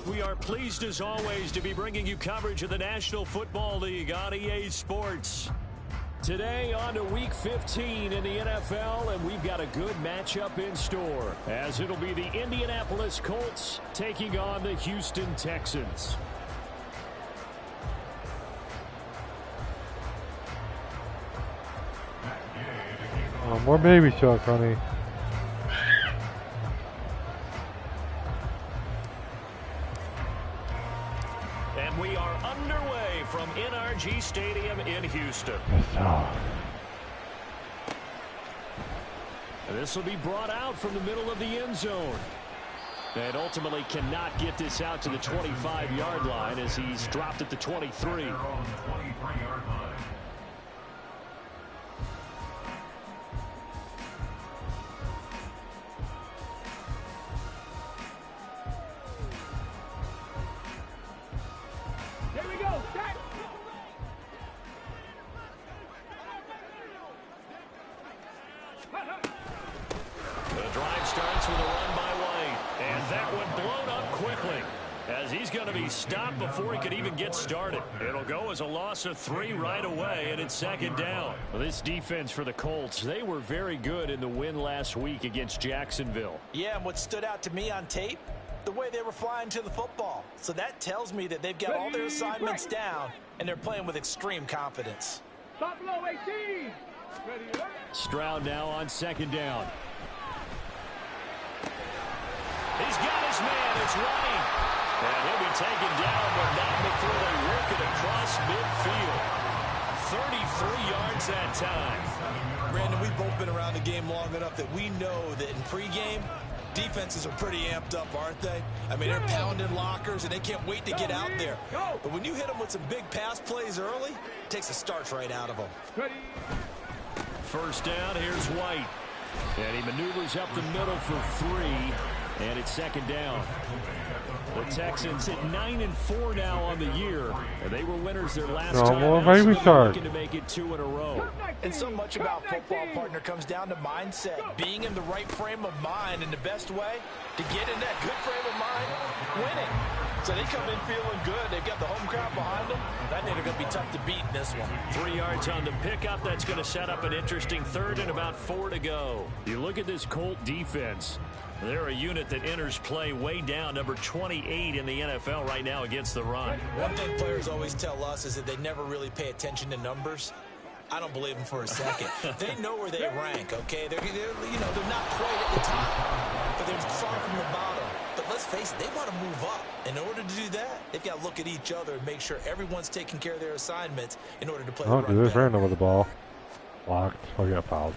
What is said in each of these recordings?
We are pleased as always to be bringing you coverage of the National Football League on EA Sports. Today on to Week 15 in the NFL, and we've got a good matchup in store, as it'll be the Indianapolis Colts taking on the Houston Texans. Oh, more baby shark, honey. And we are underway from NRG Stadium in Houston. This will be brought out from the middle of the end zone. And ultimately cannot get this out to the 25-yard line as he's dropped at the 23. Stopped before he could even get started. It'll go as a loss of 3 right away, and it's second down. Well, this defense for the Colts, they were very good in the win last week against Jacksonville. Yeah, and what stood out to me on tape, the way they were flying to the football. So that tells me that they've got all their assignments down, and they're playing with extreme confidence. Stroud now on second down. He's got his man. It's running. And he'll be taken down, but not before they work it across midfield. 33 yards that time. Brandon, we've both been around the game long enough that we know that in pregame, defenses are pretty amped up, aren't they? I mean, they're pounding lockers, and they can't wait to get out there. But when you hit them with some big pass plays early, it takes the starch right out of them. First down, here's White. And he maneuvers up the middle for 3, and it's second down. The Texans at 9-4 now on the year. They were winners their last time. Looking to make it 2 in a row. And so much about football, partner, comes down to mindset. Being in the right frame of mind, and the best way to get in that good frame of mind, winning. So they come in feeling good. They've got the home crowd behind them. I think they're going to be tough to beat in this one. 3 yards on the pickup. That's going to set up an interesting third and about 4 to go. You look at this Colt defense. They're a unit that enters play way down, number 28 in the NFL right now against the run. One thing players always tell us is that they never really pay attention to numbers. I don't believe them for a second. They know where they rank, okay? They're not quite at the top, but they're far from the bottom. But let's face it, they want to move up. In order to do that, they've got to look at each other and make sure everyone's taking care of their assignments in order to play the run better. This ran over the ball. Blocked. Oh, got fouled.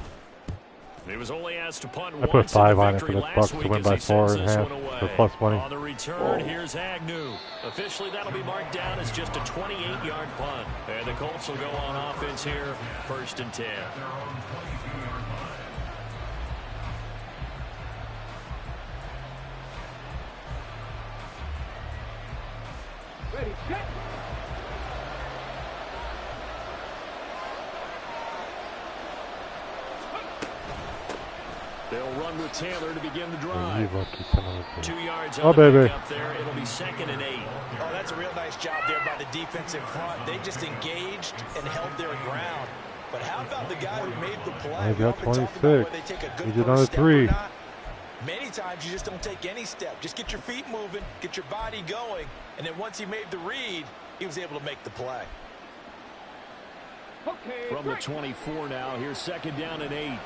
He was only asked to punt I put 5 on it for the Bucks to win by 4.5 for plus money. On the return, here's Agnew. Officially, that'll be marked down as just a 28-yard punt. And the Colts will go on offense here, 1st and 10. Ready, set. They'll run with Taylor to begin the drive. 2 yards on the baby. Up there. It'll be 2nd and 8. Oh, that's a real nice job there by the defensive front. They just engaged and held their ground. But how about the guy who made the play? They got 26. He did another 3. Many times you just don't take any step. Just get your feet moving, get your body going, and then once he made the read, he was able to make the play. Okay, from the 24 now, here's 2nd down and 8.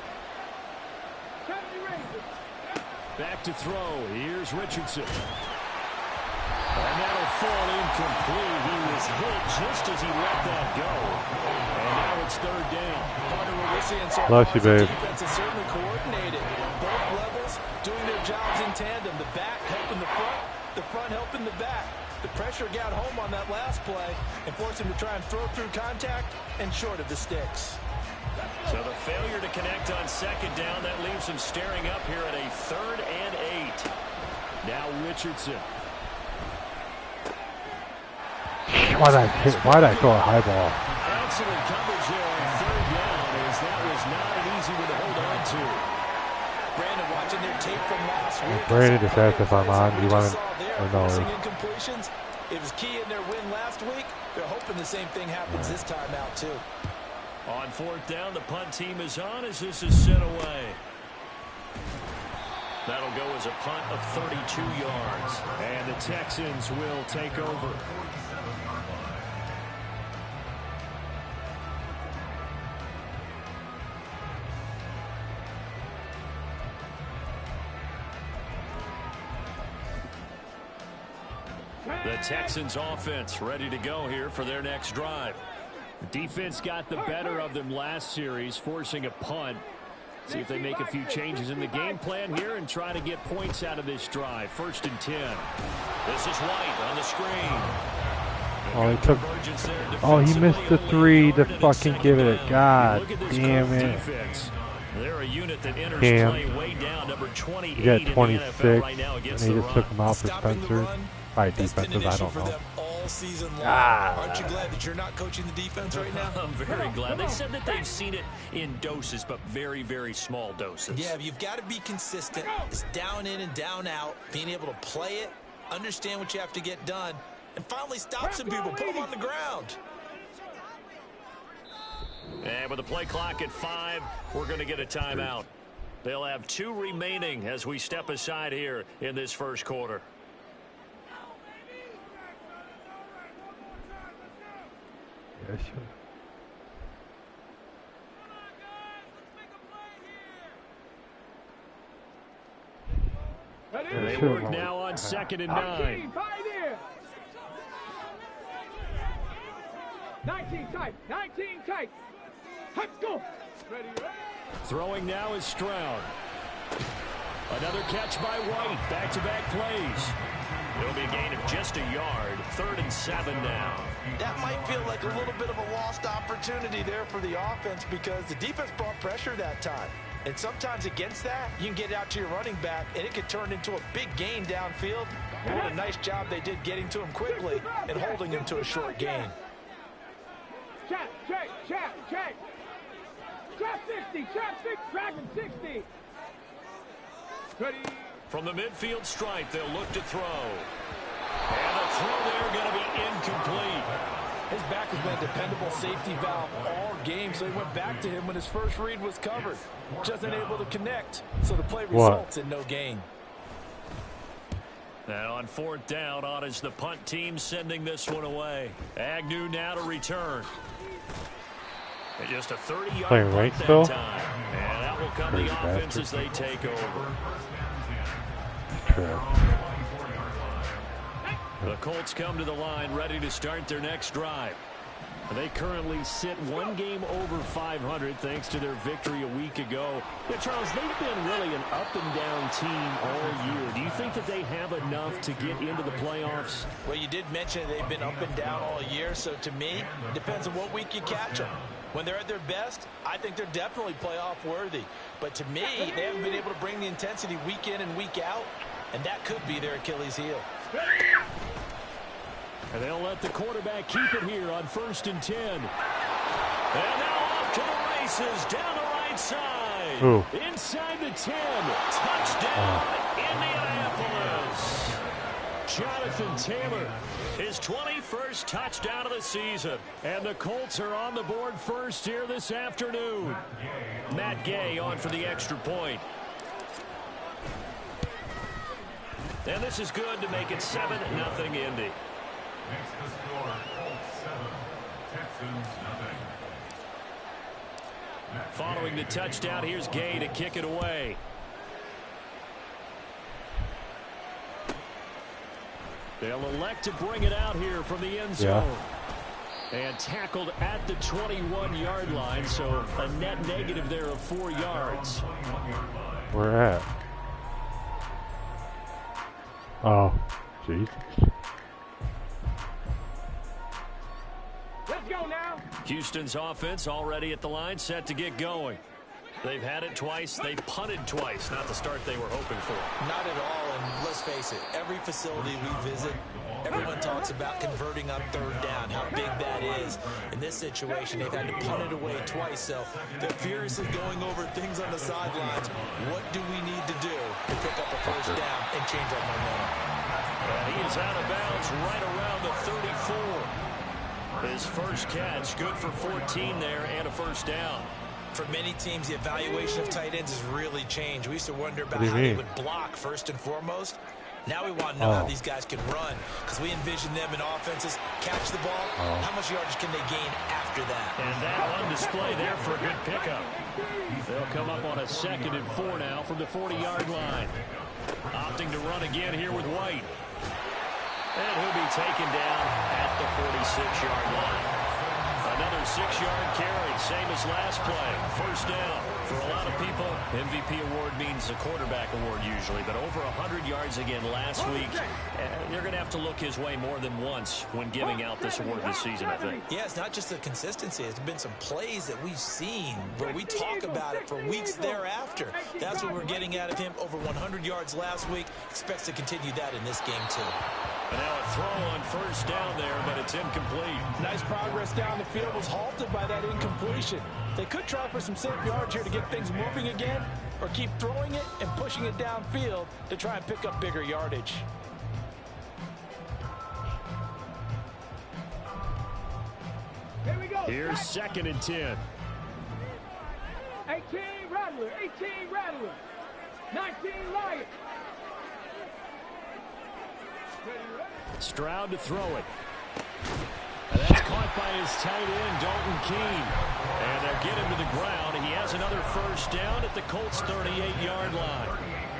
Back to throw. Here's Richardson. And that'll fall incomplete. He was hit just as he let that go. And now it's 3rd down. Bless you, babe. Defense is certainly coordinated. Both levels doing their jobs in tandem. The back helping the front helping the back. The pressure got home on that last play and forced him to try and throw through contact and short of the sticks. So the failure to connect on 2nd down, that leaves him staring up here at a 3rd and 8. Now Richardson. Why'd I throw a high ball? Excellent coverage there on 3rd down, as that was not an easy one to hold on to. Brandon, watching their tape from last week. Brandon just asked if I'm on. Do you want to Forcing incompletions. It was key in their win last week. They're hoping the same thing happens this time out, too. On 4th down, the punt team is on as this is sent away. That'll go as a punt of 32 yards. And the Texans will take over. The Texans offense ready to go here for their next drive. The defense got the better of them last series, forcing a punt. See if they make a few changes in the game plan here and try to get points out of this drive. 1st and 10. This is White on the screen. He missed the 3 to fucking give it a God damn it. They're a unit that enters play way down, number 28 he got 26, in the NFL right now against and he the just run. took him out for Spencer. By defensive, I don't know. All season long. Aren't you glad that you're not coaching the defense right now? I'm very glad. They said that they've seen it in doses, but very, very small doses. Yeah, you've got to be consistent. It's down in and down out. Being able to play it, understand what you have to get done, and finally stop some people. Put them on the ground. And with the play clock at 5, we're going to get a timeout. They'll have 2 remaining as we step aside here in this first quarter. They work now on 2nd and 9. 19 tight. 19 tight. Let's go. Ready. Throwing now is Stroud. Another catch by White. Back-to-back plays. It'll be a gain of just a yard. 3rd and 7 now. That might feel like a little bit of a lost opportunity there for the offense because the defense brought pressure that time. And sometimes against that, you can get out to your running back, and it could turn into a big gain downfield. And what a nice job they did getting to him quickly and holding him to a short gain. Check. Trap 60. Dragon 60. Ready. From the midfield stripe, they'll look to throw. And the throw there going to be incomplete. His back has been a dependable safety valve all game, so he went back to him when his first read was covered. Just unable to connect, so the play results in no gain. Now on 4th down, on is the punt team sending this one away. Agnew now to return. And just a 30-yard punt that time. And that will come the offense as they take over. The Colts come to the line ready to start their next drive. They currently sit 1 game over 500 thanks to their victory a week ago. Yeah, Charles, they've been really an up-and-down team all year. Do you think that they have enough to get into the playoffs? Well, you did mention they've been up and down all year, so to me, it depends on what week you catch them. When they're at their best, I think they're definitely playoff worthy. But to me, they haven't been able to bring the intensity week in and week out, and that could be their Achilles heel. And they'll let the quarterback keep it here on 1st and 10. And now off to the races down the right side. Ooh. Inside the 10. Touchdown, Indianapolis. Jonathan Taylor, his 21st touchdown of the season. And the Colts are on the board first here this afternoon. Matt Gay on for the extra point. And this is good to make it 7-0 Indy. Makes the score Colts 7, Texans nothing. Following the touchdown, here's Gay to kick it away. They'll elect to bring it out here from the end zone. And tackled at the 21-yard line, so a net negative there of 4 yards. Where at? Oh, Jesus. Let's go now. Houston's offense already at the line, set to get going. They've had it twice. They've punted twice. Not the start they were hoping for. Not at all, and let's face it, every facility we visit, everyone talks about converting on 3rd down, how big that is. In this situation, they've had to punt it away twice, so they're furiously going over things on the sidelines. What do we need to do to pick up a 1st down and change our momentum? And he is out of bounds right around the 34. His first catch, good for 14 there and a first down. For many teams, the evaluation of tight ends has really changed. We used to wonder about how they would block first and foremost. Now we want to know how these guys can run, because we envision them in offenses catch the ball. How much yardage can they gain after that? And that on display there for a good pickup. They'll come up on a 2nd and 4 now from the 40-yard line. Opting to run again here with White. And he'll be taken down at the 46-yard line. Another 6-yard carry, same as last play. First down. For a lot of people, MVP award means a quarterback award usually, but over 100 yards again last week. They're going to have to look his way more than once when giving out this award this season, I think. Yeah, it's not just the consistency. It's been some plays that we've seen where we talk about it for weeks thereafter. That's what we're getting out of him. Over 100 yards last week. Expects to continue that in this game, too. And now a throw on first down there, but it's incomplete. Nice progress down the field, was halted by that incompletion. They could try for some safe yards here to get things moving again, or keep throwing it and pushing it downfield to try and pick up bigger yardage. Here we go. Here's 2nd and 10. 18 Rattler, 18 Rattler, 19 Lion. Stroud to throw it. And that's caught by his tight end, Dalton Keene. And they'll get him to the ground. He has another first down at the Colts' 38-yard line.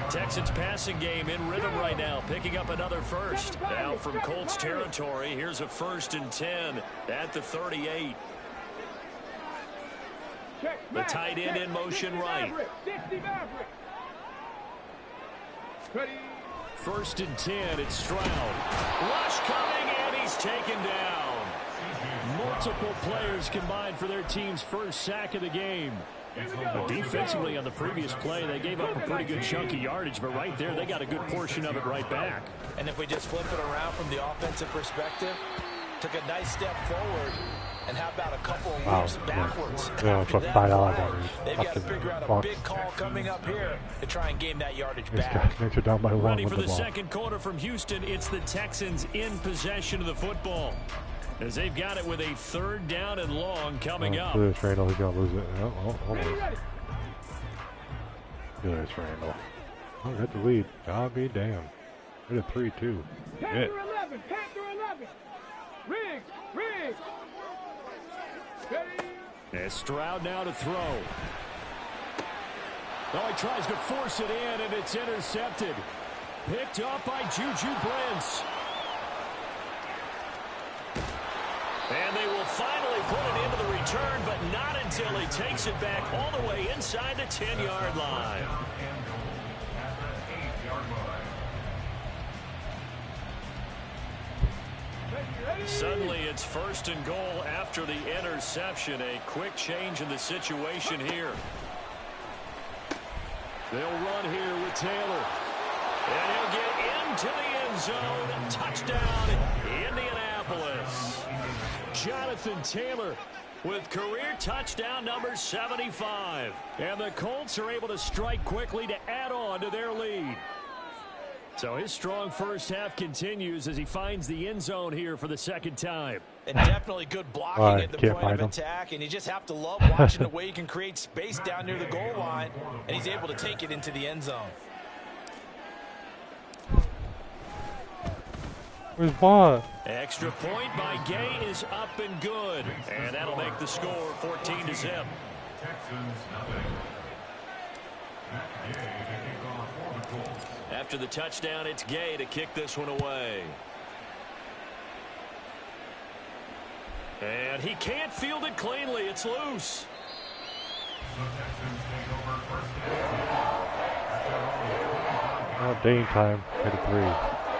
Texans passing game in rhythm right now, picking up another first. Now from Colts territory, here's a 1st and 10 at the 38. The tight end in motion right. 1st and 10, it's Stroud. Rush coming, and he's taken down. Multiple players combined for their team's first sack of the game. Defensively on the previous play, they gave up a pretty good chunk of yardage, but right there, they got a good portion of it right back. And if we just flip it around from the offensive perspective, took a nice step forward, and how about a couple of leaps backwards? Yeah, for $5. They've got to figure out a big call coming up here to try and gain that yardage back. They're down by 1 Ready with for the the ball. second quarter from Houston. It's the Texans in possession of the football, as they've got it with a 3rd down and long coming up. He's going to lose it. Almost. There's Randall. Oh, got the lead. I'll be damned. Hit a 3-2. Panther 11, Panther 11. Riggs. And Stroud now to throw. Oh, he tries to force it in, and it's intercepted. Picked up by Juju Brents. And they will finally put it into the return, but not until he takes it back all the way inside the 10-yard line. Suddenly it's 1st and goal after the interception. A quick change in the situation here. They'll run here with Taylor. And he'll get into the end zone. Touchdown, Indianapolis. Jonathan Taylor with career touchdown number 75. And the Colts are able to strike quickly to add on to their lead. So his strong first half continues as he finds the end zone here for the 2nd time. And definitely good blocking at the point of attack. And you just have to love watching the way he can create space down near the goal line. And he's able to take it into the end zone. Where's ball? Extra point by Gay is up and good. And that'll make the score 14-0. Texans nothing. Matt Gay taking over for the Colts. After the touchdown, it's Gay to kick this one away. And he can't field it cleanly. It's loose. The Texans take over first Oh, Dane time. Hit a 3.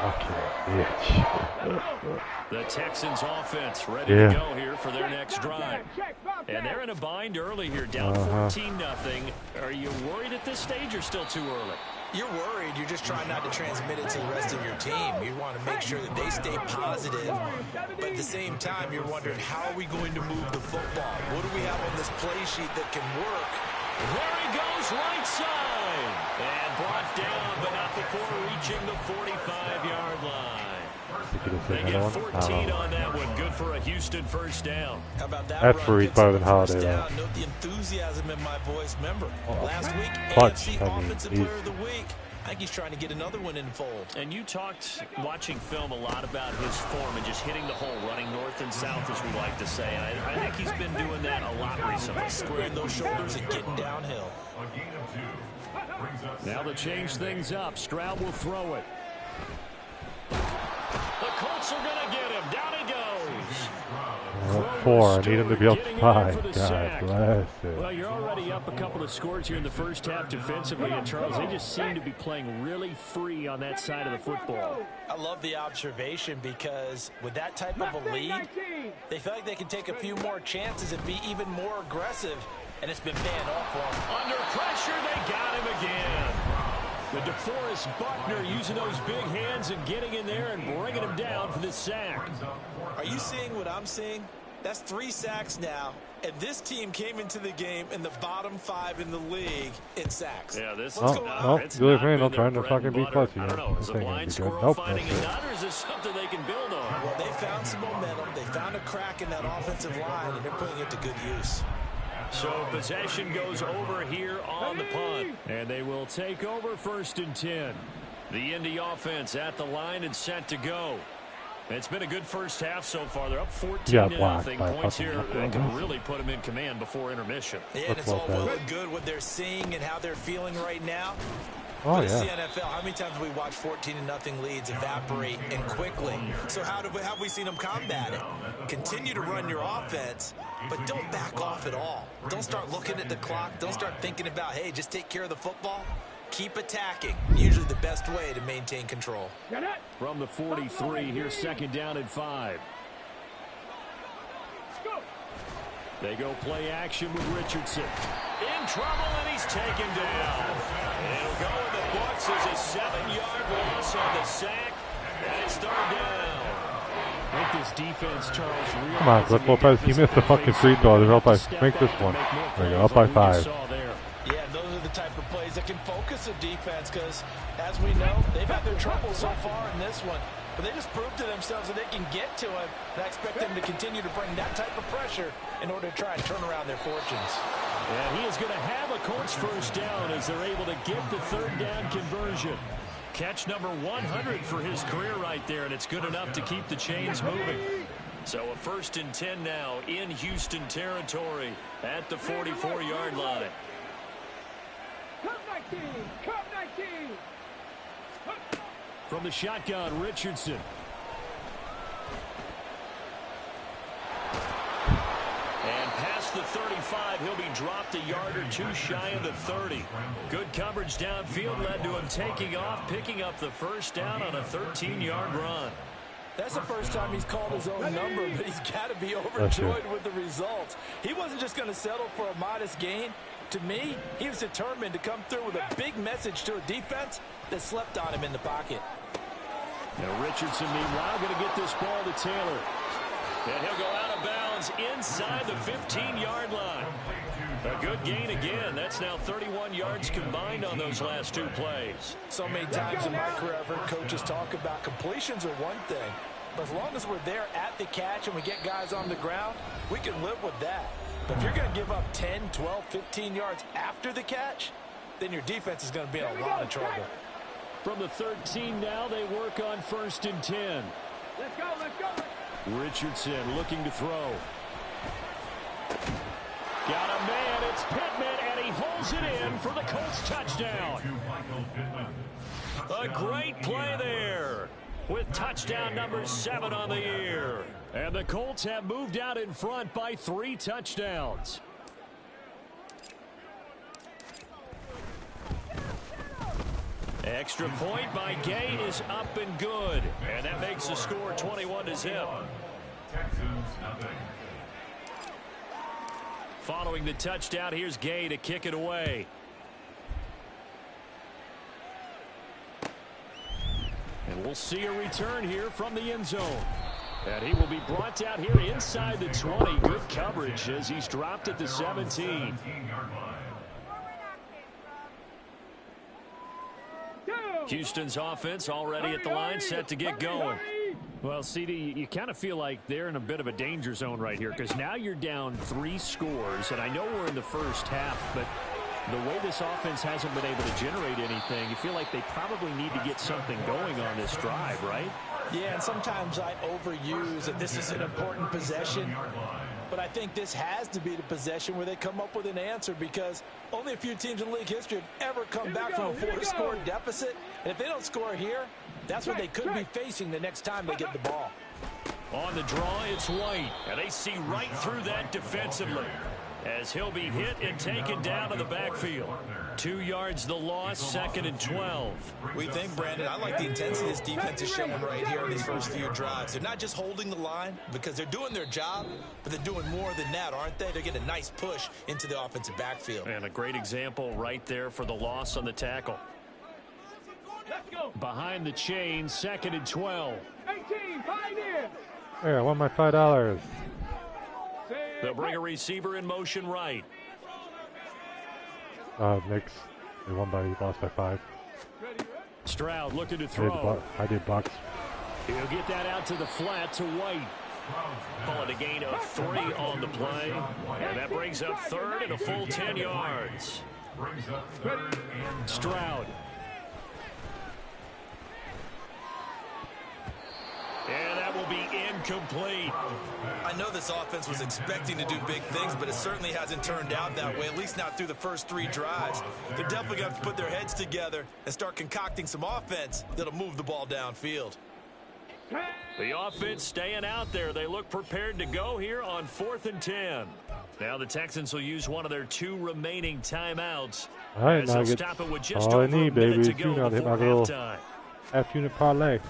Okay, bitch. The Texans offense ready to go here for their next drive. And they're in a bind early here, down 14-0. Are you worried at this stage or still too early? You're worried. You're just trying not to transmit it to the rest of your team. You want to make sure that they stay positive. But at the same time, you're wondering, how are we going to move the football? What do we have on this play sheet that can work? There he goes, right side. And brought down, but not before reaching the 45-yard line. Think he just They hit get another one? I 14 don't know. on that one. Good for a Houston first down. How about that That's run? where he's Gets better him than the first Holiday, though. down. Note the enthusiasm in my voice. Remember, last week, Clutch, AFC I mean, Offensive he's- Player of the Week. I think he's trying to get another one in the fold. And you talked, watching film, a lot about his form and just hitting the hole, running north and south, as we like to say. And I think he's been doing that a lot recently. Squaring those shoulders and getting downhill. A gain of 2 brings us Now to change things up, Stroud will throw it. The Colts are going to get him. Down he goes. We're up 4. I need him to be up 5. God bless it. Well, you're already up a couple of scores here in the first half defensively, and Charles, they just seem to be playing really free on that side of the football. I love the observation because with that type of a lead, they feel like they can take a few more chances and be even more aggressive, and it's been paying off for them. Under pressure, they got him again. The DeForest Buckner using those big hands and getting in there and bringing him down for the sack. Are you seeing what I'm seeing? That's 3 sacks now, and this team came into the game in the bottom 5 in the league in sacks. Yeah, this Oh, is not, no, it's Julius not Randle been trying their to bread fucking and be butter. clutch I don't again. know, is I a think blind it'd be squirrel good. Nope, finding that's a it. nut, or is this something they can build on? Well, they found some momentum. They found a crack in that offensive line, and they're putting it to good use. So possession goes over here on the punt, and they will take over 1st and 10. The Indy offense at the line and set to go. It's been a good first half so far. They're up 14-0. Points here that can really put them in command before intermission. Yeah, and it's all well and good what they're seeing and how they're feeling right now. Oh, But it's the yeah. NFL. How many times have we watched 14-0 leads evaporate and quickly? So how have we seen them combat it? Continue to run your offense, but don't back off at all. Don't start looking at the clock. Don't start thinking about, hey, just take care of the football. Keep attacking. Usually the best way to maintain control. From the 43, here's 2nd down and 5. They go play action with Richardson. In trouble, and he's taken down. And it'll go in the books as a 7-yard loss on the sack. And it's 3rd down. I think this defense, Charles, really Come on, Cliff Lopez. You missed the fucking free throw. They're up by, make this one. There you go, up by 5. Yeah, those are the type of plays that can focus a defense because, as we know, they've had their trouble so far in this one. But they just proved to themselves that they can get to it. And I expect them to continue to bring that type of pressure in order to try and turn around their fortunes. And he is going to have a Colts first down as they're able to get the 3rd down conversion. Catch number 100 for his career right there, and it's good enough to keep the chains moving. So a 1st and 10 now in Houston territory at the 44-yard line. Come 19! Come 19! From the shotgun, Richardson. And past the 35, he'll be dropped a yard or 2 shy of the 30. Good coverage downfield led to him taking off, picking up the first down on a 13-yard run. That's the first time he's called his own number, but he's got to be overjoyed with the results. He wasn't just going to settle for a modest gain. To me, he was determined to come through with a big message to a defense that slept on him in the pocket. Now Richardson, meanwhile, going to get this ball to Taylor. And he'll go out of bounds inside the 15-yard line. A good gain again. That's now 31 yards combined on those last 2 plays. So many times in my career, I've heard coaches talk about completions are one thing. But as long as we're there at the catch and we get guys on the ground, we can live with that. But if you're going to give up 10, 12, 15 yards after the catch, then your defense is going to be in a lot of trouble. From the 13 now, they work on 1st and 10. Let's go, let's go! Richardson looking to throw. Got a man, it's Pittman, and he holds it in for the Colts touchdown. A great play there with touchdown number 7 on the year. And the Colts have moved out in front by 3 touchdowns. Extra point by Gay is up and good. And that makes the score 21-0. Texans Mmw. Following the touchdown, here's Gay to kick it away. And we'll see a return here from the end zone. And he will be brought out here inside the 20. Good coverage as he's dropped at the 17. 17-yard line. Houston's offense already at the line, set to get going. Well, CD, you kind of feel like they're in a bit of a danger zone right here because now you're down 3 scores, and I know we're in the first half, but the way this offense hasn't been able to generate anything, you feel like they probably need to get something going on this drive, right? Yeah, and sometimes I overuse that this is an important possession, but I think this has to be the possession where they come up with an answer because only a few teams in league history have ever come back from a 4-score deficit, and if they don't score here, that's what they could be facing the next time they get the ball. On the draw, it's White, and they see right through that defensively as he'll be hit and taken down to the backfield. 2 yards the loss, 2nd and 12. We think, Brandon, I like the intensity this defense is showing right here in these first few drives. They're not just holding the line because they're doing their job, but they're doing more than that, aren't they? They're getting a nice push into the offensive backfield. And a great example right there for the loss on the tackle. Let's go. Behind the chain, 2nd and 12. 18, 5 in. Hey, I won my $5. They'll bring a receiver in motion right. Knicks. They lost by 5. Stroud looking to throw. I did Bucks. He'll get that out to the flat to White. Call it a gain of 3 on the play. And that brings up 3rd and a full 10 yards. Stroud. And that will be incomplete. I know this offense was expecting to do big things, but it certainly hasn't turned out that way, at least not through the first 3 drives. They're definitely going to have to put their heads together and start concocting some offense that'll move the ball downfield. The offense staying out there. They look prepared to go here on 4th and 10. Now the Texans will use one of their 2 remaining timeouts. All right, as now they'll stop it with just all I over need, a minute baby. to go Hit my before little halftime. half-unit parlay.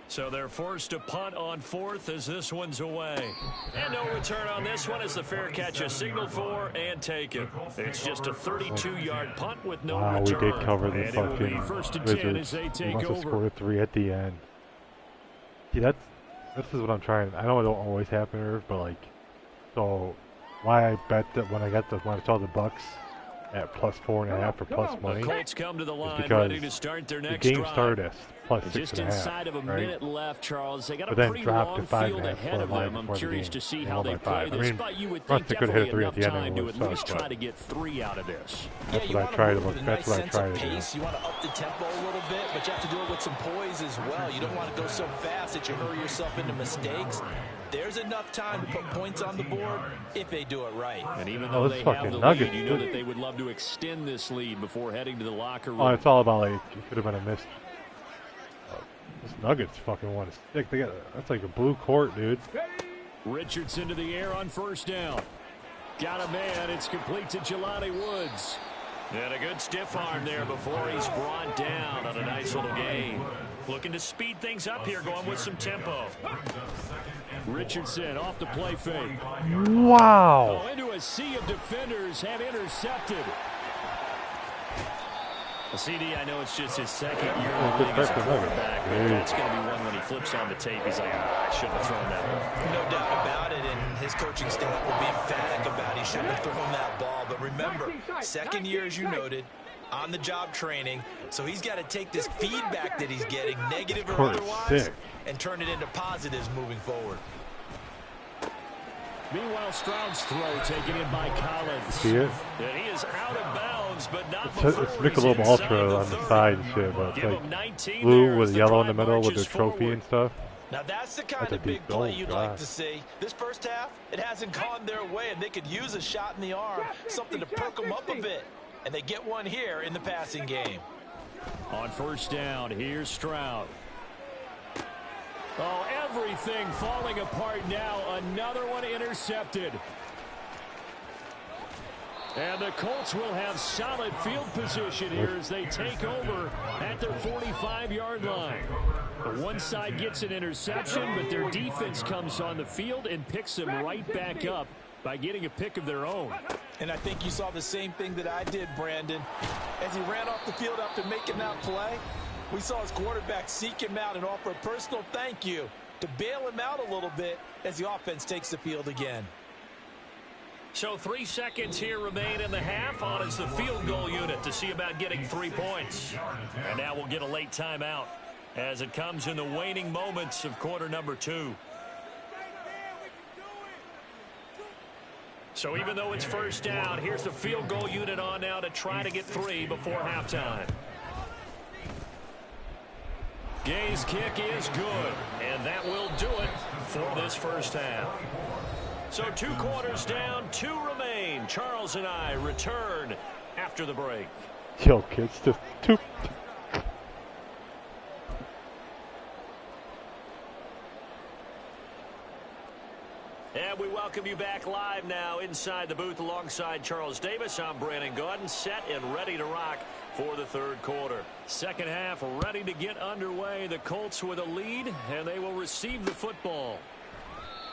So they're forced to punt on 4th as this one's away. And no return on this one as the fair catch is signaled for and taken. It's just a 32-yard punt with no return. We did cover the and it will be fucking 1st and Wizards. 10 as they take must have over. scored a 3 at the end. See, this is what I'm trying. I know it don't always happen, Irv, but like, so why I bet that when I saw the Bucks at plus 4.5 or plus money, The Colts come to the line because ready to start their the next game drive. started at plus 6.5. Just inside of a right? minute left, Charles. They got But a then pretty dropped to long 5.5 field ahead of before them. I'm the curious game. to see They how won they by play 5. I this, mean, but you would Russ, think they could have hit definitely a 3 at enough the end time to and at it would least suck, try but to get 3 out of this. That's Yeah, you what I want try to to move look. with a That's nice what I sense try of to do. pace. You want to up the tempo a little bit, but you have to do it with some poise as well. You don't want to go so fast that you hurry yourself into mistakes. There's enough time to put points on the board if they do it right. And even though they have the lead, you know that they would love to extend this lead before heading to the locker room. Oh, it's all about, like, it could have been a miss. This Nuggets fucking want to stick. That's like a blue court, dude. Richardson to the air on 1st down. Got a man. It's complete to Jelani Woods. And a good stiff arm there before he's brought down on a nice little gain. Looking to speed things up here, going with some tempo. Richardson off the play fake. Wow. Oh, into a sea of defenders and intercepted. CD, I know it's just his 2nd year in the league as a quarterback, but that's going to be one when he flips on the tape. He's like, I shouldn't have thrown that ball. No doubt about it, and his coaching staff will be emphatic about he shouldn't have thrown that ball. But remember, 2nd year, as you noted, on-the-job training, so he's got to take this feedback that he's getting, negative or otherwise, and turn it into positives moving forward. Meanwhile, Stroud's throw taken in by Collins. See it? And he is out of bounds, but not It's before Michelob Ultra on the side and shit, but it's like blue with yellow in the middle with the trophy and stuff. Now that's the kind of big play you'd like to see. This first half, it hasn't gone their way, and they could use a shot in the arm, something to perk them up a bit. And they get one here in the passing game. On 1st down, here's Stroud. Oh, everything falling apart now. Another one intercepted. And the Colts will have solid field position here as they take over at their 45-yard line. The one side gets an interception, but their defense comes on the field and picks them right back up by getting a pick of their own. And I think you saw the same thing that I did, Brandon. As he ran off the field after making that play, we saw his quarterback seek him out and offer a personal thank you to bail him out a little bit as the offense takes the field again. So 3 seconds here remain in the half. On is the field goal unit to see about getting 3 points. And now we'll get a late timeout. as it comes in the waning moments of quarter number 2. So even though it's first down, here's the field goal unit on now to try to get 3 before halftime. Gay's kick is good, and that will do it for this first half. So 2 quarters down, 2 remain. Charles and I return after the break. Yo, kids, just 2. And we welcome you back live now inside the booth alongside Charles Davis. I'm Brandon Gaudin, set and ready to rock for the third quarter. Second half ready to get underway. The Colts with a lead, and they will receive the football.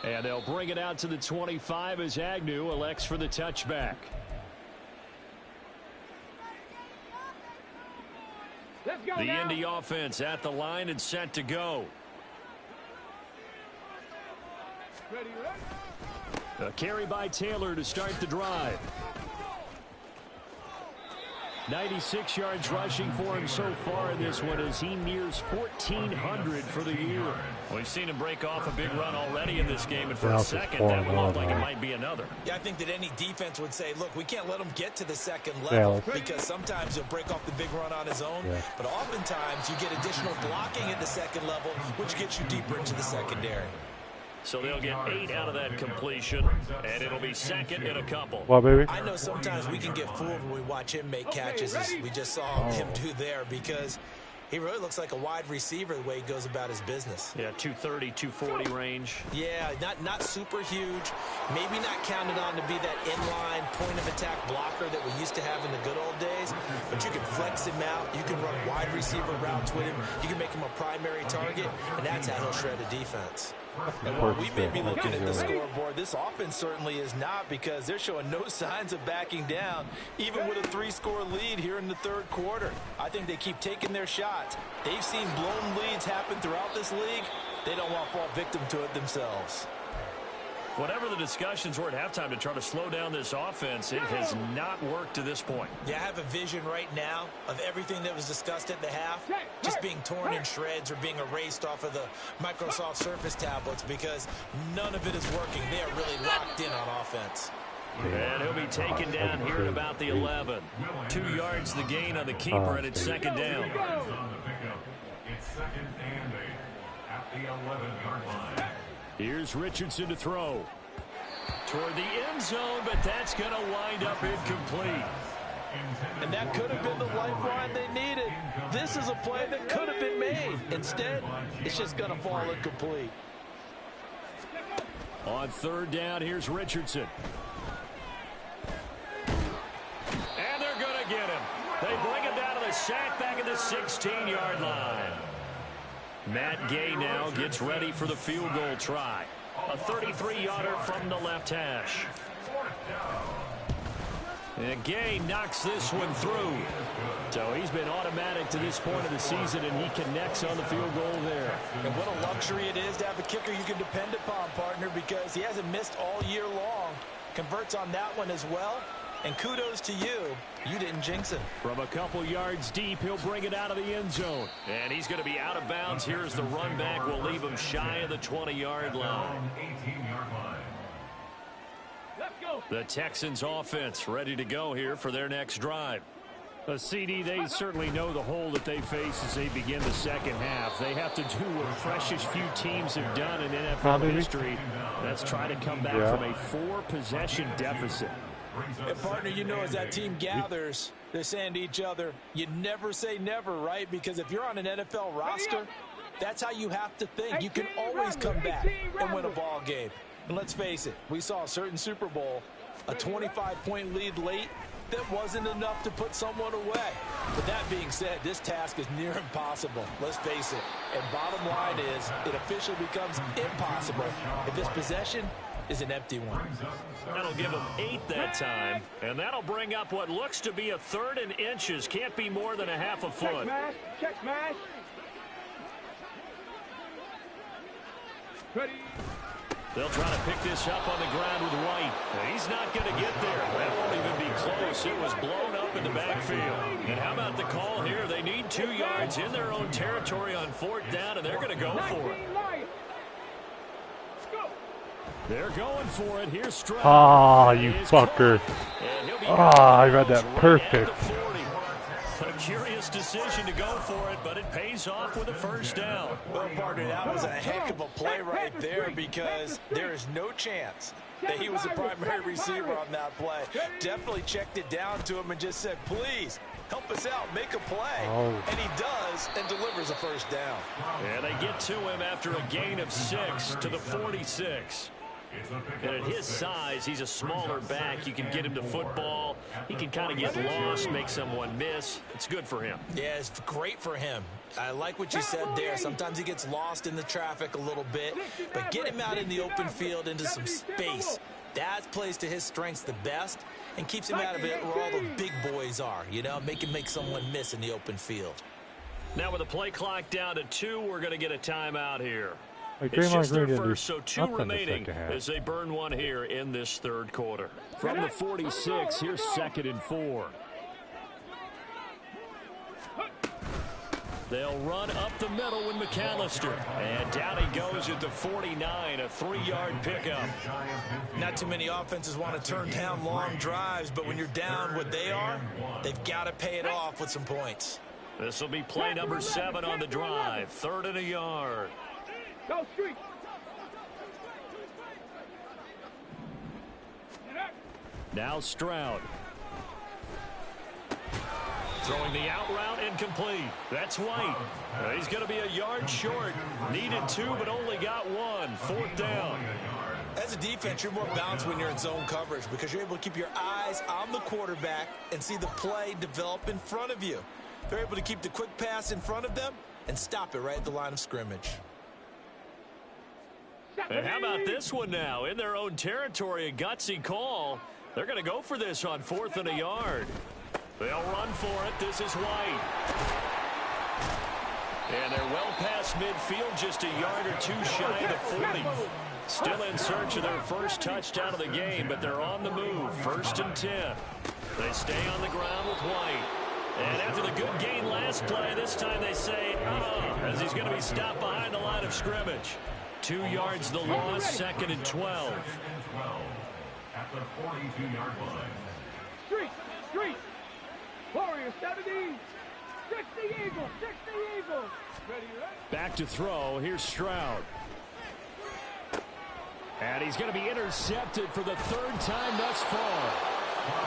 And they'll bring it out to the 25 as Agnew elects for the touchback. Let's go The now. Indy offense at the line and set to go. Ready, ready. A carry by Taylor to start the drive. 96 yards rushing for him so far in this one as he nears 1,400 for the year. We've seen him break off a big run already in this game, and for a second, that would look like it might be another. Yeah, I think that any defense would say, look, we can't let him get to the second level because sometimes he'll break off the big run on his own, but oftentimes you get additional blocking at the second level, which gets you deeper into the secondary. So they'll get 8 out of that completion, and it'll be second in a couple. What, baby? I know sometimes we can get fooled when we watch him make catches, as we just saw him do there, because he really looks like a wide receiver the way he goes about his business. Yeah, 230, 240 range. Yeah, not super huge. Maybe not counted on to be that inline point-of-attack blocker that we used to have in the good old days, but you can flex him out. You can run wide receiver routes with him. You can make him a primary target, and that's how he'll shred a defense. And while we may be looking at the scoreboard, this offense certainly is not, because they're showing no signs of backing down, even with a 3-score lead here in the third quarter. I think they keep taking their shots. They've seen blown leads happen throughout this league. They don't want to fall victim to it themselves. Whatever the discussions were at halftime to try to slow down this offense, it has not worked to this point. Yeah, I have a vision right now of everything that was discussed at the half just being torn in shreds or being erased off of the Microsoft Surface tablets, because none of it is working. They are really locked in on offense. And he'll be taken down here at about the 11. 2 yards the gain on the keeper, and it's second down. It's second and 8 at the 11-yard line. Here's Richardson to throw. Toward the end zone, but that's going to wind up incomplete. And that could have been the lifeline they needed. This is a play that could have been made. Instead, it's just going to fall incomplete. On third down, here's Richardson. And they're going to get him. They bring him down to the sack back at the 16-yard line. Matt Gay now gets ready for the field goal try. A 33-yarder from the left hash. And Gay knocks this one through. So he's been automatic to this point of the season, and he connects on the field goal there. And what a luxury it is to have a kicker you can depend upon, partner, because he hasn't missed all year long. Converts on that one as well. And kudos to you. You didn't jinx him. From a couple yards deep, he'll bring it out of the end zone. And he's going to be out of bounds. Here's the run back. We'll leave him shy of the 20-yard line. 18-yard line. Let's go. The Texans offense ready to go here for their next drive. A CD, they certainly know the hole that they face as they begin the second half. They have to do what precious few teams have done in NFL history. That's try to come back from a 4-possession deficit. And partner, you know, as that team gathers, they're saying to each other, you never say never, right? Because if you're on an NFL roster, that's how you have to think. You can always come back and win a ball game. And let's face it, we saw a certain Super Bowl, a 25-point lead late, that wasn't enough to put someone away. But that being said, this task is near impossible. Let's face it. And bottom line is, it officially becomes impossible if this possession is an empty one. That'll give him 8 that time, and that'll bring up what looks to be a 3rd and inches. Can't be more than a half a foot. Check smash. Check smash. Ready. They'll try to pick this up on the ground with White. He's not going to get there. That won't even be close. It was blown up in the backfield. And how about the call here? They need 2 yards in their own territory on 4th down, and they're going to go for it. They're going for it. Here's Stroud. Ah, you fucker. Ah, I read that perfect. A curious decision to go for it, but it pays off with a 1st down. Well, partner, that was a heck of a play right there because there is no chance that he was the primary receiver on that play. Definitely checked it down to him and just said, please, help us out, make a play. And he does and delivers a 1st down. And they get to him after a gain of 6 to the 46. And at his size, he's a smaller back. You can get him to football. He can kind of get lost, make someone miss. It's good for him. Yeah, it's great for him. I like what you said there. Sometimes he gets lost in the traffic a little bit, but get him out in the open field into some space. That plays to his strengths the best and keeps him out of it where all the big boys are, you know, make him make someone miss in the open field. Now with the play clock down to 2, we're going to get a timeout here. Like It's just their Green first, so 2 nothing remaining the as they burn one here in this 3rd quarter. From the 46, here's 2nd and 4. They'll run up the middle with McAllister. And down he goes at the 49, a 3-yard pickup. Not too many offenses want to turn down long drives, but when you're down what they are, they've got to pay it off with some points. This will be play number 7 on the drive, 3rd and a yard. Go street. Now Stroud. Throwing the out route incomplete. That's White. He's going to be a yard short. Needed 2, but only got 1. 4th down. As a defense, you're more balanced when you're in zone coverage because you're able to keep your eyes on the quarterback and see the play develop in front of you. They're able to keep the quick pass in front of them and stop it right at the line of scrimmage. And how about this one now? In their own territory, a gutsy call. They're going to go for this on 4th and a yard. They'll run for it. This is White. And they're well past midfield, just a yard or 2 shy of the 40. Still in search of their first touchdown of the game, but they're on the move. 1st and 10. They stay on the ground with White. And after the good gain last play, this time they say, as he's going to be stopped behind the line of scrimmage. 2 yards the loss, 2nd and 12. At the 42-yard line. Street. Warriors 70. 60 Eagles. 60 Eagles. Ready? Back to throw. Here's Stroud. And he's going to be intercepted for the 3rd time thus far.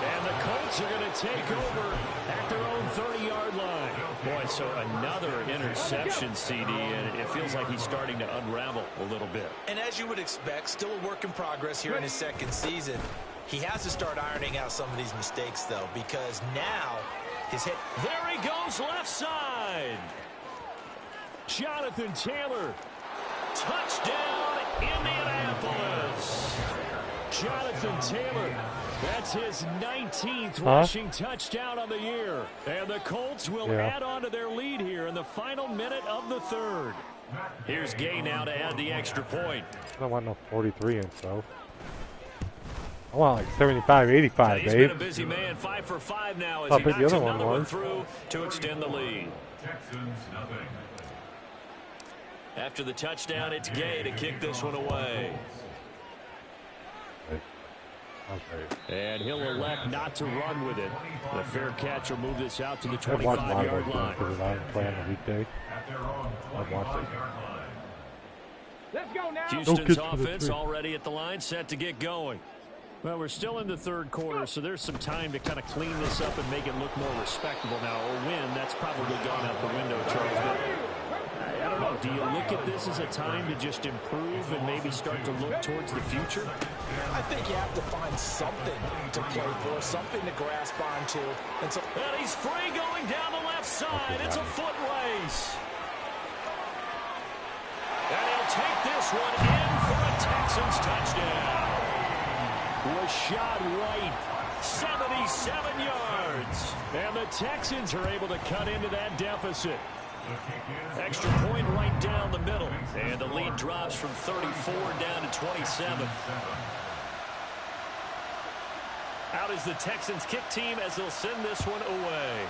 And the Colts are going to take over at their own 30-yard line. Boy, so another interception, CD, and it feels like he's starting to unravel a little bit. And as you would expect, still a work in progress here in his 2nd season. He has to start ironing out some of these mistakes, though, because now his hit. There he goes, left side. Jonathan Taylor. Touchdown, Indianapolis. Jonathan Taylor. That's his 19th rushing touchdown on the year. And the Colts will add on to their lead here in the final minute of the 3rd. Here's Gay now to add the extra point. I don't want no 43 and so. I want like 75, 85, He's babe. been a busy man, 5 for 5 now as How he big the knocks other one another one was. through to extend the lead. Texans nothing. After the touchdown, it's Gay to kick this one away. Okay. And he'll elect not to run with it. The fair catch will move this out to the I've watched 25-yard line. because I don't play on the weekday. At their own I've watched it. 25-yard line. Let's go now. Houston's for the offense 3. already at the line, set to get going. Well, we're still in the 3rd quarter, so there's some time to kind of clean this up and make it look more respectable now. Or win, that's probably gone out the window, Charles. But I don't know. Do you look at this as a time to just improve and maybe start to look towards the future? I think you have to find something to play for, something to grasp onto. And so, And he's free going down the left side. It's a foot race. And he'll take this one in for a Texans touchdown. Rashad White, 77 yards. And the Texans are able to cut into that deficit. Extra point right down the middle. And the lead drops from 34 down to 27. Out is the Texans kick team as they'll send this one away.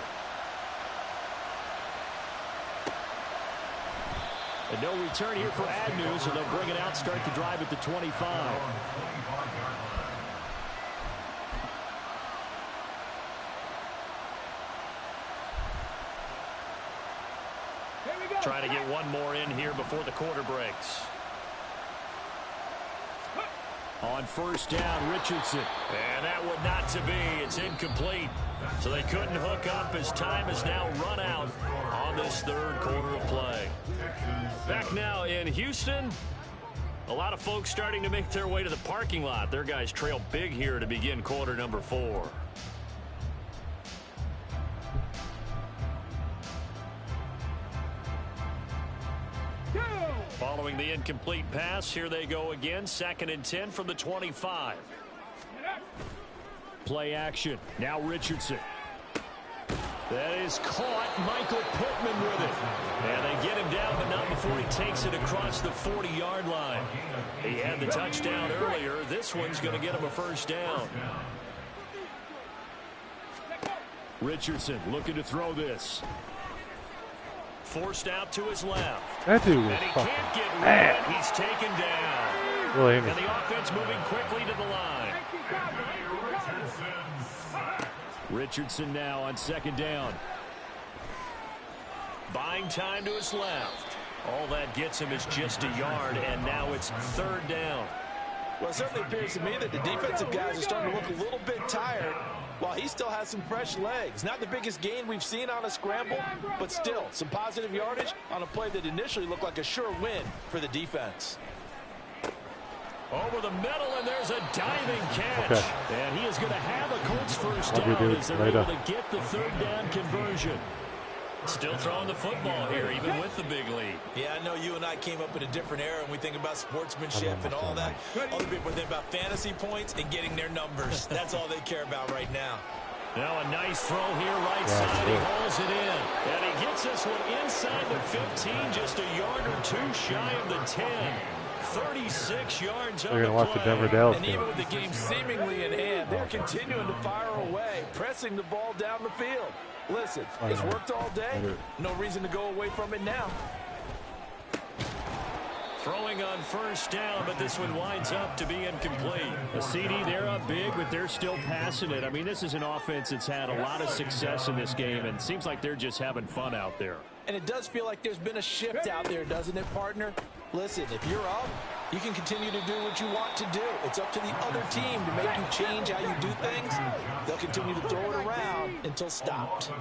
And no return here for Agnew, so they'll bring it out, start the drive at the 25. Trying to get one more in here before the quarter breaks. On first down, Richardson. And that would not to be. It's incomplete. So they couldn't hook up as time is now run out on this third quarter of play. Back now in Houston. A lot of folks starting to make their way to the parking lot. Their guys trail big here to begin quarter number 4. Following the incomplete pass, here they go again. 2nd and 10 from the 25. Play action. Now Richardson. That is caught. Michael Pittman with it. And they get him down, but not before he takes it across the 40-yard line. He had the touchdown earlier. This one's going to get him a first down. Richardson looking to throw this. Forced out to his left. That dude was and he fucking can't get rid of it. He's taken down. Really, and the offense moving quickly to the line. Richardson now on 2nd down. Buying time to his left. All that gets him is just a yard, and now it's 3rd down. Well, it certainly appears to me that the defensive guys are starting to look a little bit tired while he still has some fresh legs. Not the biggest gain we've seen on a scramble, but still some positive yardage on a play that initially looked like a sure win for the defense. Over the middle, and there's a diving catch. Okay. And he is going to have a Colts first down as they're able to get the 3rd down conversion. Still throwing the football here, even with the big lead. Yeah, I know you and I came up in a different era, and we think about sportsmanship and all that. Other people think about fantasy points and getting their numbers. That's all they care about right now. Now a nice throw here right side. He hauls it in. And he gets this one inside the 15, just a yard or 2 shy of the 10. 36 yards on the play. They're going to watch the Denver-Dallas game. And even with the game seemingly in hand, they're continuing to fire away, pressing the ball down the field. Listen, it's worked all day. No reason to go away from it now. Throwing on first down, but this one winds up to be incomplete. A CD, they're up big, but they're still passing it. I mean, this is an offense that's had a lot of success in this game, and it seems like they're just having fun out there. And it does feel like there's been a shift out there, doesn't it, partner? Listen, if you're up, you can continue to do what you want to do. It's up to the other team to make you change how you do things. They'll continue to throw it around until stopped.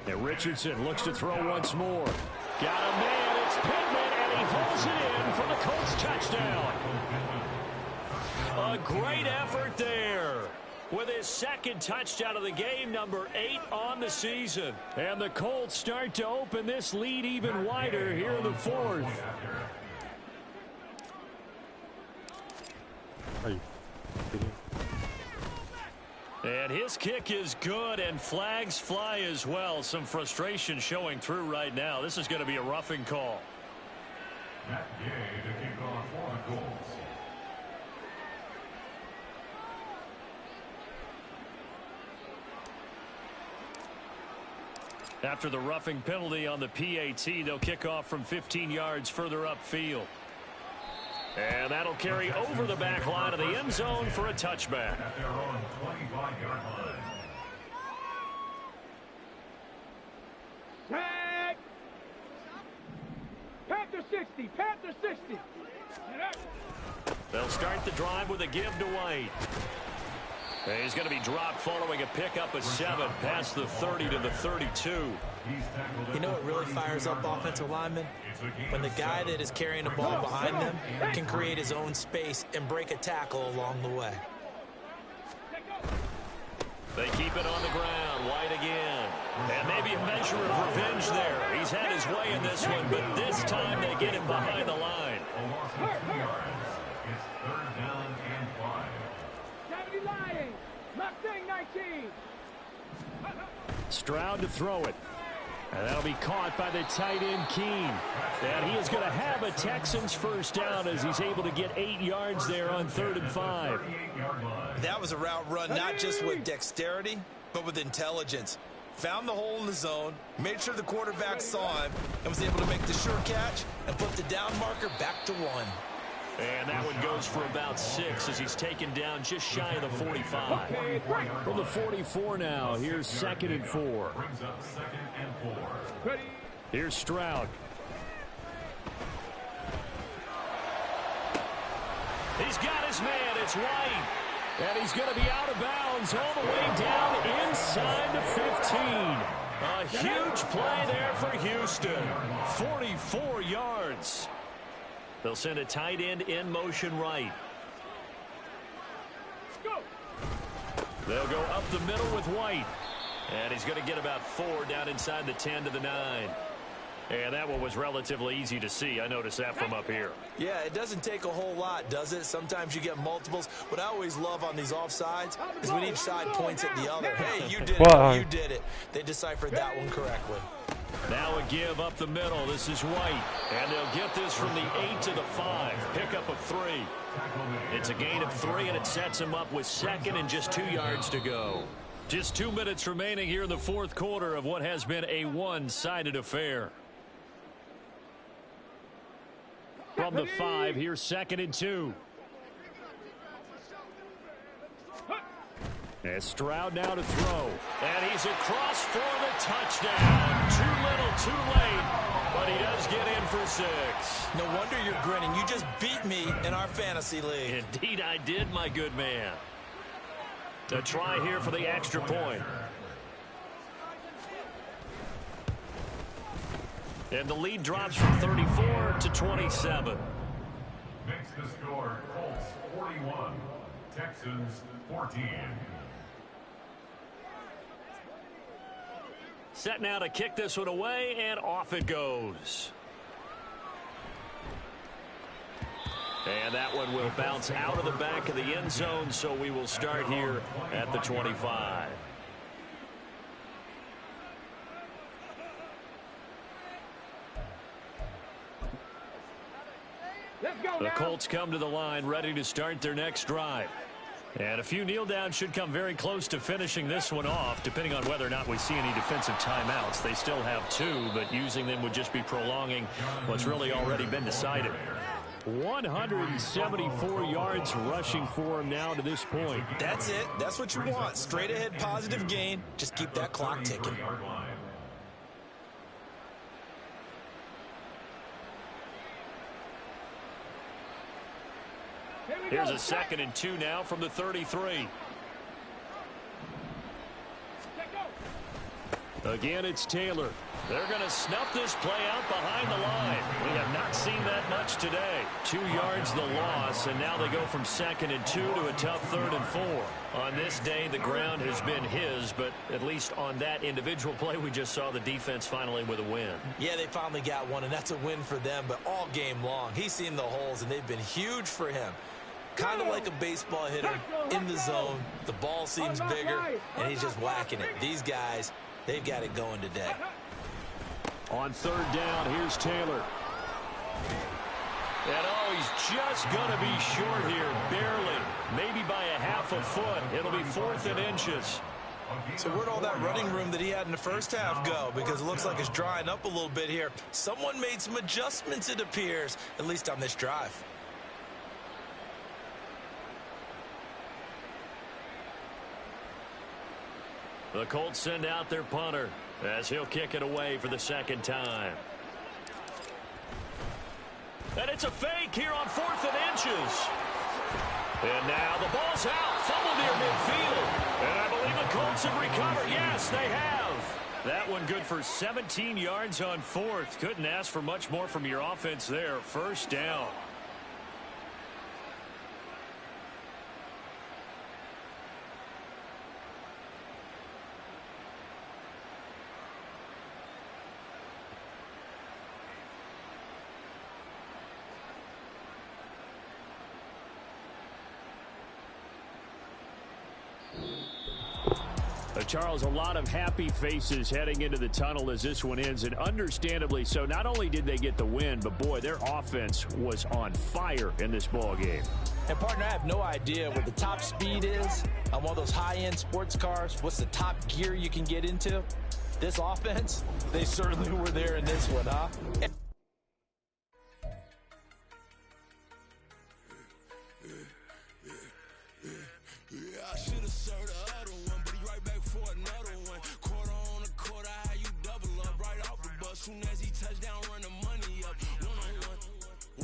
And Richardson looks to throw once more. Got a man, it's Pittman, and he holds it in for the Colts touchdown. A great effort there. With his 2nd touchdown of the game, number 8 on the season. And the Colts start to open this lead even wider here in the 4th. Are you kidding? And his kick is good, and flags fly as well. Some frustration showing through right now. This is going to be a roughing call. That gay to kick off for the Colts. After the roughing penalty on the PAT, they'll kick off from 15 yards further upfield. And that'll carry over the back line of the end zone for a touchback. At their own 25-yard line. Tag! Panther 60, Panther 60. They'll start the drive with a give to White. And he's going to be dropped following a pickup of 7 past the 30 to the 32. You know what really fires up offensive linemen? When the guy that is carrying the ball behind them can create his own space and break a tackle along the way. They keep it on the ground. White again. And maybe a measure of revenge there. He's had his way in this one, but this time they get him behind the line. It's 3rd down and 5. 70 Lions, Mustang 19. Stroud to throw it. And that'll be caught by the tight end, Keene. And he is going to have a Texans first down as he's able to get 8 yards there on 3rd and 5. That was a route run not just with dexterity, but with intelligence. Found the hole in the zone, made sure the quarterback saw him, and was able to make the sure catch and put the down marker back to 1. And that one goes for about 6 as he's taken down just shy of the 45. From the 44 now, here's 2nd and 4. Brings up 2nd and 4. Here's Stroud. He's got his man. It's White. And he's going to be out of bounds all the way down inside the 15. A huge play there for Houston. 44 yards. They'll send a tight end in motion right. They'll go up the middle with White. And he's going to get about 4 down inside the 10 to the 9. And that one was relatively easy to see. I noticed that from up here. Yeah, it doesn't take a whole lot, does it? Sometimes you get multiples. What I always love on these offsides is when each side points at the other. Hey, you did it. You did it. They deciphered that one correctly. Now a give up the middle. This is White. And they'll get this from the 8 to the 5. Pickup of 3. It's a gain of 3, and it sets him up with 2nd and just 2 yards to go. Just 2 minutes remaining here in the 4th quarter of what has been a one-sided affair. From the 5, here's 2nd and 2. And Stroud now to throw. And he's across for the touchdown. Too little, too late. But he does get in for 6. No wonder you're grinning. You just beat me in our fantasy league. Indeed I did, my good man. A try here for the extra point. And the lead drops from 34 to 27. Makes the score Colts 41, Texans 14. Set now to kick this one away, and off it goes. And that one will bounce out of the back of the end zone, so we will start here at the 25. The Colts come to the line ready to start their next drive. And a few kneel downs should come very close to finishing this one off, depending on whether or not we see any defensive timeouts. They still have 2, but using them would just be prolonging what's really already been decided. 174 yards rushing for him now to this point. That's it. That's what you want. Straight ahead positive gain. Just keep that clock ticking. Here's a 2nd and 2 now from the 33. Again, it's Taylor. They're going to snuff this play out behind the line. We have not seen that much today. 2 yards the loss, and now they go from 2nd and 2 to a tough 3rd and 4. On this day, the ground has been his, but at least on that individual play, we just saw the defense finally with a win. Yeah, they finally got one, and that's a win for them, but all game long, he's seen the holes, and they've been huge for him. Kind of like a baseball hitter in the zone. The ball seems bigger, and he's just whacking it. These guys, they've got it going today. On 3rd down, here's Taylor. And oh, he's just going to be short here, barely. Maybe by a half a foot. It'll be 4th and inches. So where'd all that running room that he had in the first half go? Because it looks like it's drying up a little bit here. Someone made some adjustments, it appears, at least on this drive. The Colts send out their punter as he'll kick it away for the 2nd time. And it's a fake here on 4th and inches. And now the ball's out. Fumble near midfield. And I believe the Colts have recovered. Yes, they have. That one good for 17 yards on 4th. Couldn't ask for much more from your offense there. 1st down. A Charles, a lot of happy faces heading into the tunnel as this one ends, and understandably so. Not only did they get the win, but boy, their offense was on fire in this ball game. And partner, I have no idea what the top speed is on one of those high-end sports cars. What's the top gear you can get into? This offense, they certainly were there in this one, huh? I should have served the other one, but he right back for another one. Quarter on a quarter, how you double up right off the bus. Soon as he touch down, run the money up. One-on-one.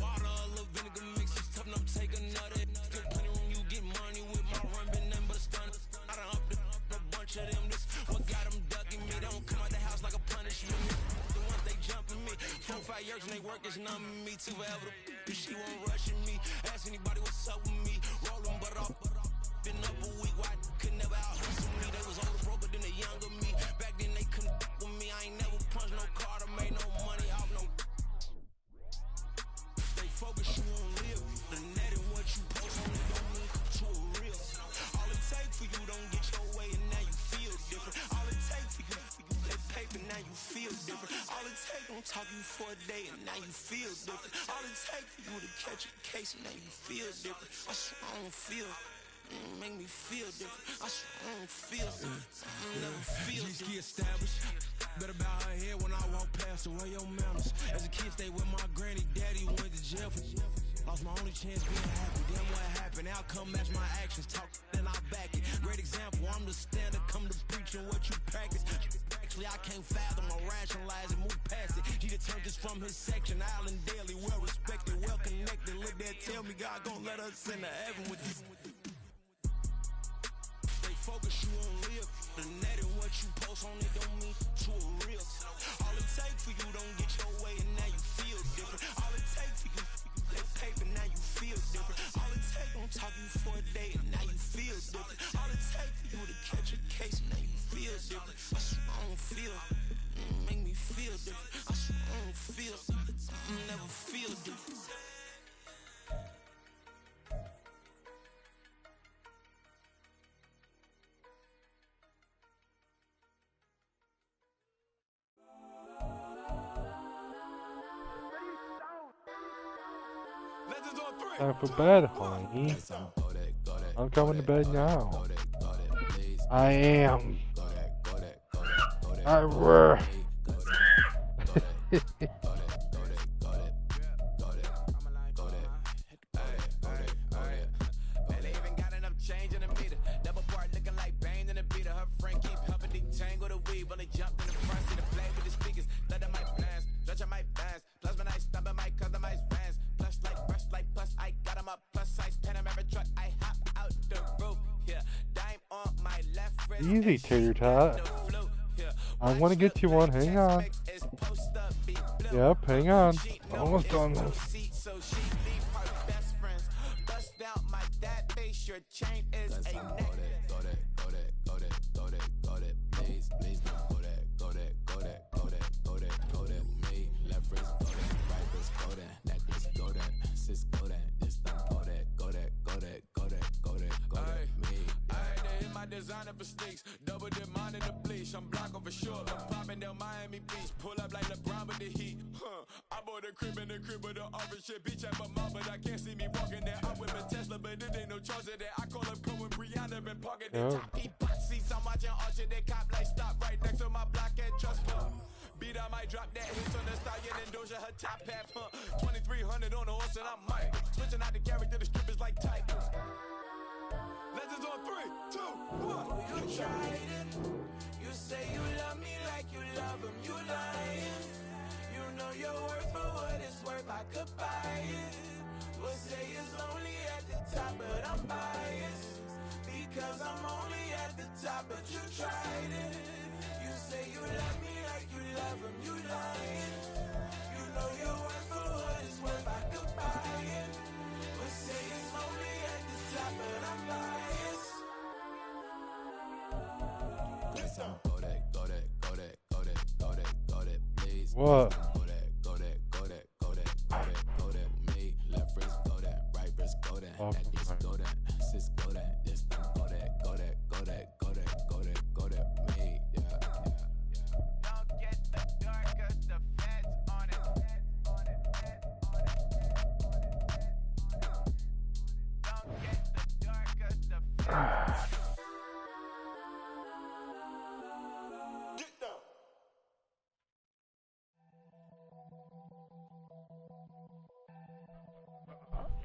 Water, a little vinegar mix, it's tough enough to take another. Still plenty room, you get money with my run, been nothing but a stun. I done upped a bunch of them. This what got them ducking me. They don't come out the house like a punishment. The ones they jumping me. 4 or 5 years and they work is numbing me. Too forever, she won't rushing me. Ask anybody what's up with me. Rollin' but off. Been up a week, why could never out hustle me? They was older, broker than the younger me. Back then they couldn't with me. I ain't never punched no card or made no money off no. They focus you on live. The net and what you post on it don't mean to a real. All it takes for you don't get your way and now you feel different. All it takes for you that paper now you feel different. All it takes don't talk you for a day and now you feel different. All it takes for you to catch a case and now you feel different. I swear I don't feel. Make me feel different. I swear I don't feel. Never feel different. Established. Better bow her head when I walk past her. Where your manners? As a kid, stay with my granny. Daddy went to jail for. Lost my only chance being happy. Then what happened? Outcome match my actions. Talk then I back it. Great example. I'm the standard. Come to preaching what you practice. Actually, I can't fathom or rationalize and move past it. He turned this from his section. Island daily, well respected, well connected. Look there, tell me God gon' let us into heaven with this. Focus you on live. The net and what you post on it don't mean to a real. All it takes for you don't get your way and now you feel different. All it takes for you that paper now you feel different. All it takes don't talk you for a day and now you feel different. All it takes for you to catch a case and now you feel different. I swear I don't feel. Make me feel different. I swear I don't feel. Never feel different. Time for bed, honey. I'm coming to bed now. I am. I were. Easy, tater tot. I want to get you one. Hang on. Yep, hang on. Almost done. Designer for sneaks, double the mind in the bleach. I'm block over sure. I'm popping down Miami Beach. Pull up like LeBron with the heat. I bought a crib in the crib with the office shit. Bitch at my mom, but I can't see me walking there. I'm with a Tesla, but it ain't no charge of that. I call up Cohen Brianna been parking the top. He box seats. I'm watching Archer. They cop like stop right next to my block at Trust Fund. Beat, I might drop that hit on the stallion and Doja her top half. 2300 on the horse and I'm Mike. Switching out the character, the strippers like Type. Legends on 3, 2, 1. You tried it. You say you love me like you love him. You lying. You know your worth for what it's worth. I could buy it. We'll say it's only at the top, but I'm biased because I'm only at the top. But you tried it. You say you love me like you love him. You lying. You know your worth for what it's worth. I could buy it. We'll say it's only at the top, but I'm biased. What?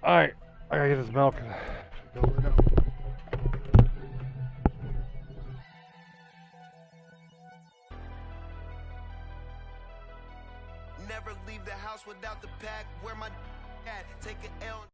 Alright, I gotta get this milk. Go right now. Never leave the house without the pack. Where my at? Take an L.